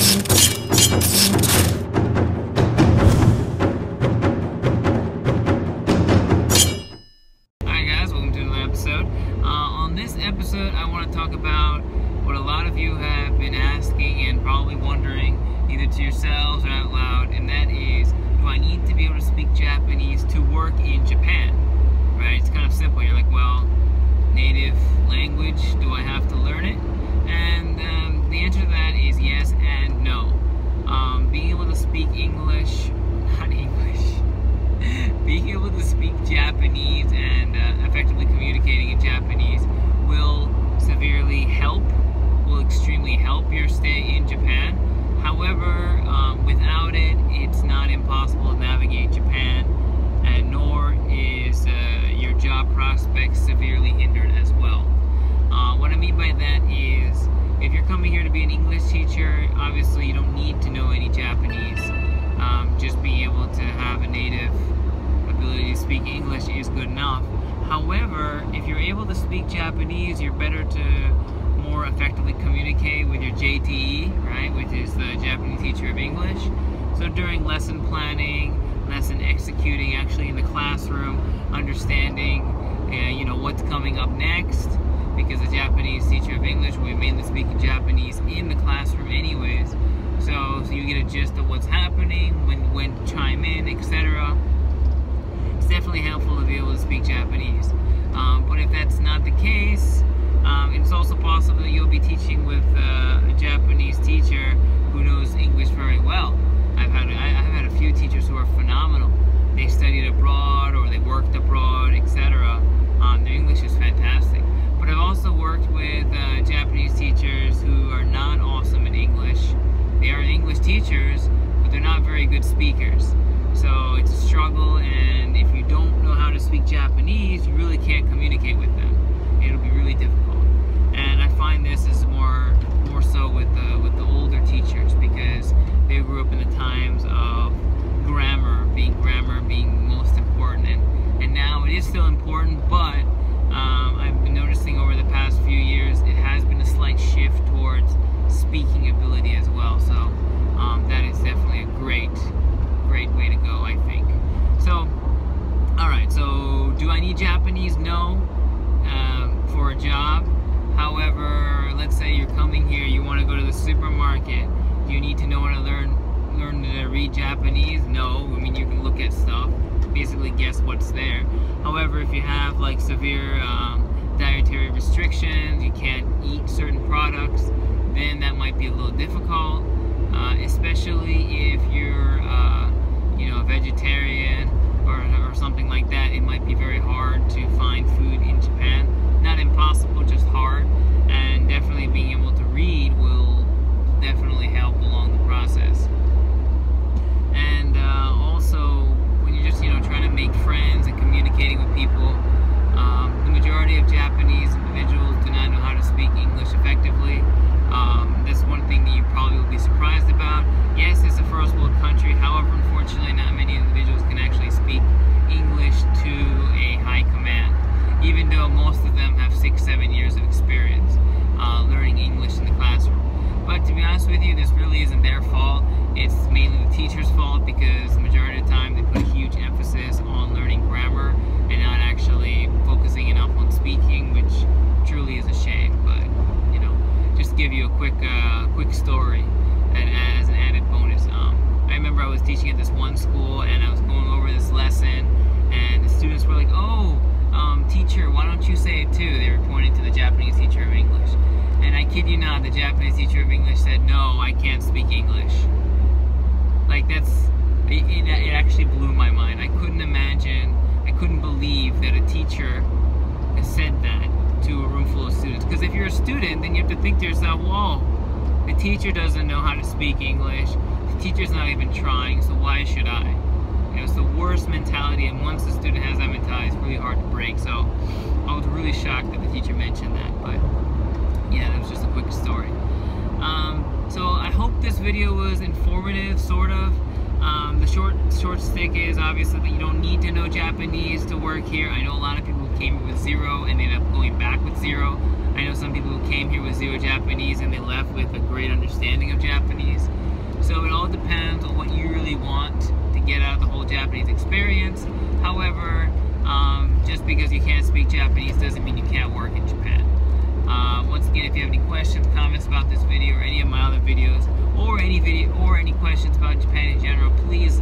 On this episode, I want to talk about what a lot of you have been asking and probably wondering, either to yourselves or out loud, and that is, do I need to be able to speak Japanese to work in Japan? Right? It's kind of simple. You're like, well, native language, do I have to learn it? And the answer to that is yes and no. Being able to speak English, not English, being able to speak Japanese and effectively communicating in Japanese will severely help, will extremely help your stay in Japan. However, without it, it's not impossible to navigate Japan, and nor is your job prospects severely hindered as well. What I mean by that is, if you're coming here to be an English teacher, obviously you don't need to know any Japanese. Just being able to have a native ability to speak English is good enough. However, if you're able to speak Japanese, you're better to more effectively communicate with your JTE, right, which is the Japanese teacher of English. So during lesson planning, lesson executing, actually in the classroom, understanding, you know, what's coming up next, because the Japanese teacher of English will be mainly speaking Japanese in the classroom anyways. So you get a gist of what's happening, when to chime in, etc. It's definitely helpful to be able to speak Japanese. But if that's not the case, it's also possible that you'll be teaching with a Japanese teacher who knows English very well. I've had a few teachers who are phenomenal. They studied abroad or they worked abroad, etc. Their English is fantastic. But I've also worked with Japanese teachers who are not awesome in English. They are English teachers, but they're not very good speakers. So it's a struggle, and if you don't know how to speak Japanese, you really can't communicate with them. It'll be really difficult. And I find this is more so with the older teachers, because they grew up in the times of grammar being most important, and now it is still important, but I've been noticing over the past few years it has been a slight shift towards speaking ability as well. So that is definitely a great way to go, I think. So, alright, so do I need Japanese? No, for a job. However, let's say you're coming here, you want to go to the supermarket, do you need to know how to learn to read Japanese? No, I mean, you can look at stuff, basically guess what's there. However, if you have like severe dietary restrictions, you can't eat certain products, then that might be a little difficult, especially if you're you know, a vegetarian or something like that. It might be very hard to find food in Japan. Not impossible, just hard. And definitely being able to read will definitely help along the process. And also, when you're just, you know, trying to make friends and communicating with people, the majority of Japanese individuals do not know how to speak English effectively. That's one thing that you probably will be surprised about. Yes, it's a first world country. However, unfortunately, not many individuals can actually speak English to a high command, even though most of them have 6-7 years of experience learning English in the classroom. But to be honest with you, this really isn't their fault. It's mainly the teacher's fault, because the majority of the time they put a huge emphasis on learning grammar and not actually focusing enough on speaking, which truly is a shame. But, you know, just to give you a quick story as an added bonus. I remember I was teaching at this one school, and I was going over this lesson, and the students were like, "Oh, teacher, why don't you say it too?" They were pointing to the Japanese teacher of English. And I kid you not, the Japanese teacher of English said, "No, I can't speak English." Like, it actually blew my mind. I couldn't believe that a teacher has said that to a room full of students. Because if you're a student, then you have to think to yourself, whoa, the teacher doesn't know how to speak English, the teacher's not even trying, so why should I? You know, it's the worst mentality, and once the student has that mentality, it's really hard to break. So I was really shocked that the teacher mentioned that, but yeah, that was just a quick story. So I hope this video was informative, sort of. The short stick is obviously that you don't need to know Japanese to work here. I know a lot of people who came here with 0 and ended up going back with 0. I know some people who came here with 0 Japanese and they left with a great understanding of Japanese. requirements. However, just because you can't speak Japanese doesn't mean you can't work in Japan. Once again, if you have any questions, comments about this video or any of my other videos, or any questions about Japan in general, please